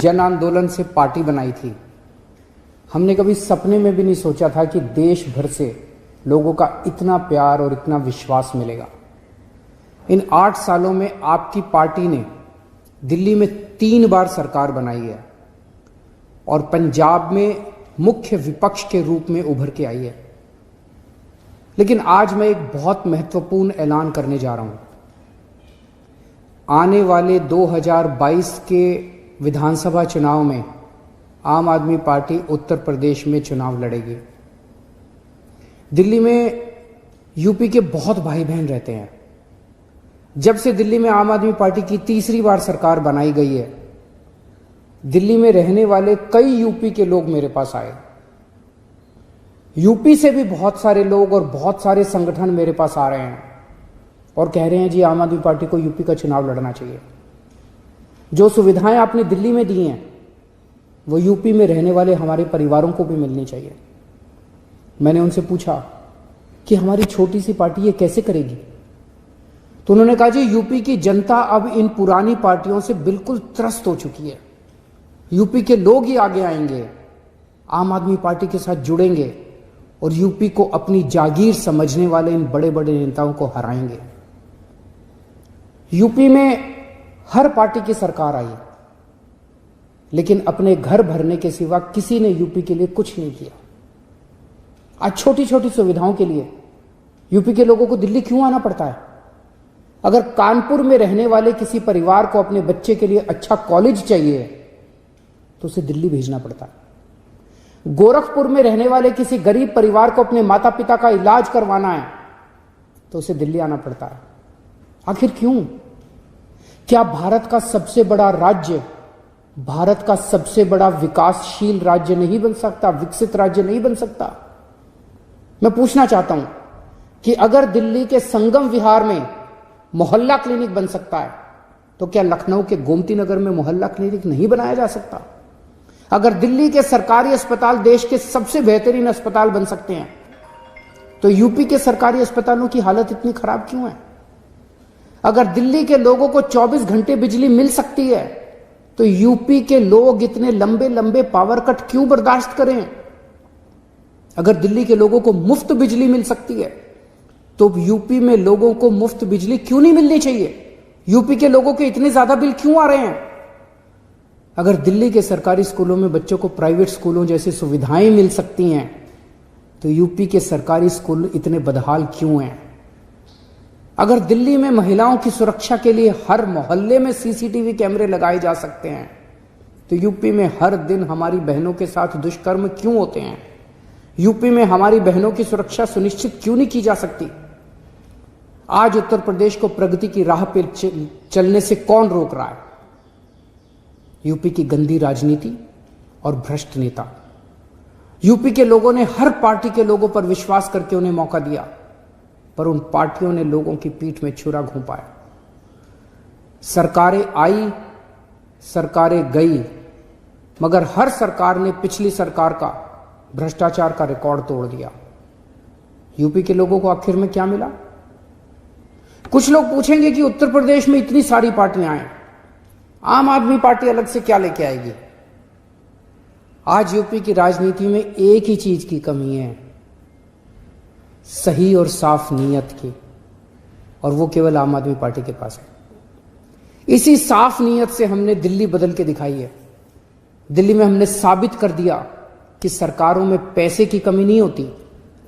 जन आंदोलन से पार्टी बनाई थी, हमने कभी सपने में भी नहीं सोचा था कि देश भर से लोगों का इतना प्यार और इतना विश्वास मिलेगा। इन 8 सालों में आपकी पार्टी ने दिल्ली में 3 बार सरकार बनाई है और पंजाब में मुख्य विपक्ष के रूप में उभर के आई है। लेकिन आज मैं एक बहुत महत्वपूर्ण ऐलान करने जा रहा हूं। आने वाले 2022 के विधानसभा चुनाव में आम आदमी पार्टी उत्तर प्रदेश में चुनाव लड़ेगी। दिल्ली में यूपी के बहुत भाई बहन रहते हैं। जब से दिल्ली में आम आदमी पार्टी की तीसरी बार सरकार बनाई गई है, दिल्ली में रहने वाले कई यूपी के लोग मेरे पास आए। यूपी से भी बहुत सारे लोग और बहुत सारे संगठन मेरे पास आ रहे हैं और कह रहे हैं जी आम आदमी पार्टी को यूपी का चुनाव लड़ना चाहिए। जो सुविधाएं आपने दिल्ली में दी हैं वो यूपी में रहने वाले हमारे परिवारों को भी मिलनी चाहिए। मैंने उनसे पूछा कि हमारी छोटी सी पार्टी ये कैसे करेगी, तो उन्होंने कहा जी यूपी की जनता अब इन पुरानी पार्टियों से बिल्कुल त्रस्त हो चुकी है। यूपी के लोग ही आगे आएंगे, आम आदमी पार्टी के साथ जुड़ेंगे और यूपी को अपनी जागीर समझने वाले इन बड़े बड़े नेताओं को हराएंगे। यूपी में हर पार्टी की सरकार आई, लेकिन अपने घर भरने के सिवा किसी ने यूपी के लिए कुछ नहीं किया। आज छोटी छोटी सुविधाओं के लिए यूपी के लोगों को दिल्ली क्यों आना पड़ता है? अगर कानपुर में रहने वाले किसी परिवार को अपने बच्चे के लिए अच्छा कॉलेज चाहिए तो उसे दिल्ली भेजना पड़ता है। गोरखपुर में रहने वाले किसी गरीब परिवार को अपने माता पिता का इलाज करवाना है तो उसे दिल्ली आना पड़ता है। आखिर क्यों? क्या भारत का सबसे बड़ा राज्य, भारत का सबसे बड़ा विकासशील राज्य नहीं बन सकता, विकसित राज्य नहीं बन सकता? मैं पूछना चाहता हूं कि अगर दिल्ली के संगम विहार में मोहल्ला क्लिनिक बन सकता है तो क्या लखनऊ के गोमती नगर में मोहल्ला क्लिनिक नहीं बनाया जा सकता? अगर दिल्ली के सरकारी अस्पताल देश के सबसे बेहतरीन अस्पताल बन सकते हैं तो यूपी के सरकारी अस्पतालों की हालत इतनी खराब क्यों है? अगर दिल्ली के लोगों को 24 घंटे बिजली मिल सकती है तो यूपी के लोग इतने लंबे लंबे पावर कट क्यों बर्दाश्त करें? अगर दिल्ली के लोगों को मुफ्त बिजली मिल सकती है तो यूपी में लोगों को मुफ्त बिजली क्यों नहीं मिलनी चाहिए? यूपी के लोगों के इतने ज्यादा बिल क्यों आ रहे हैं? अगर दिल्ली के सरकारी स्कूलों में बच्चों को प्राइवेट स्कूलों जैसी सुविधाएं मिल सकती हैं तो यूपी के सरकारी स्कूल इतने बदहाल क्यों हैं? अगर दिल्ली में महिलाओं की सुरक्षा के लिए हर मोहल्ले में सीसीटीवी कैमरे लगाए जा सकते हैं तो यूपी में हर दिन हमारी बहनों के साथ दुष्कर्म क्यों होते हैं? यूपी में हमारी बहनों की सुरक्षा सुनिश्चित क्यों नहीं की जा सकती? आज उत्तर प्रदेश को प्रगति की राह पर चलने से कौन रोक रहा है? यूपी की गंदी राजनीति और भ्रष्ट नेता। यूपी के लोगों ने हर पार्टी के लोगों पर विश्वास करके उन्हें मौका दिया, पर उन पार्टियों ने लोगों की पीठ में छुरा घोंपाया। सरकारें आई, सरकारें गई, मगर हर सरकार ने पिछली सरकार का भ्रष्टाचार का रिकॉर्ड तोड़ दिया। यूपी के लोगों को आखिर में क्या मिला? कुछ लोग पूछेंगे कि उत्तर प्रदेश में इतनी सारी पार्टियां हैं, आम आदमी पार्टी अलग से क्या लेके आएगी? आज यूपी की राजनीति में एक ही चीज की कमी है, सही और साफ नीयत की, और वो केवल आम आदमी पार्टी के पास है। इसी साफ नीयत से हमने दिल्ली बदल के दिखाई है। दिल्ली में हमने साबित कर दिया कि सरकारों में पैसे की कमी नहीं होती,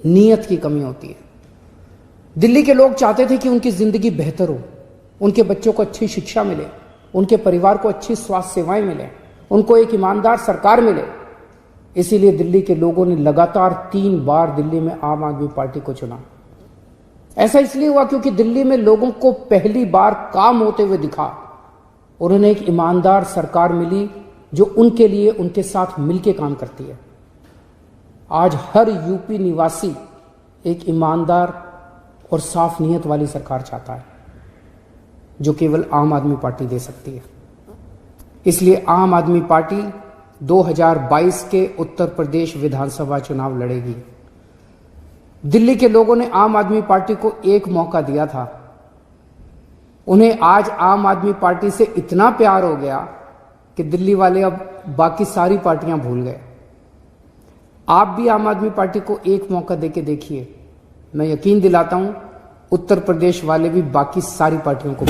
नीयत की कमी होती है। दिल्ली के लोग चाहते थे कि उनकी जिंदगी बेहतर हो, उनके बच्चों को अच्छी शिक्षा मिले, उनके परिवार को अच्छी स्वास्थ्य सेवाएं मिले, उनको एक ईमानदार सरकार मिले। इसीलिए दिल्ली के लोगों ने लगातार 3 बार दिल्ली में आम आदमी पार्टी को चुना। ऐसा इसलिए हुआ क्योंकि दिल्ली में लोगों को पहली बार काम होते हुए दिखा और उन्हें एक ईमानदार सरकार मिली जो उनके लिए, उनके साथ मिलकर काम करती है। आज हर यूपी निवासी एक ईमानदार और साफ नीयत वाली सरकार चाहता है जो केवल आम आदमी पार्टी दे सकती है। इसलिए आम आदमी पार्टी 2022 के उत्तर प्रदेश विधानसभा चुनाव लड़ेगी। दिल्ली के लोगों ने आम आदमी पार्टी को एक मौका दिया था। उन्हें आज आम आदमी पार्टी से इतना प्यार हो गया कि दिल्ली वाले अब बाकी सारी पार्टियां भूल गए। आप भी आम आदमी पार्टी को एक मौका देके देखिए, मैं यकीन दिलाता हूं उत्तर प्रदेश वाले भी बाकी सारी पार्टियों को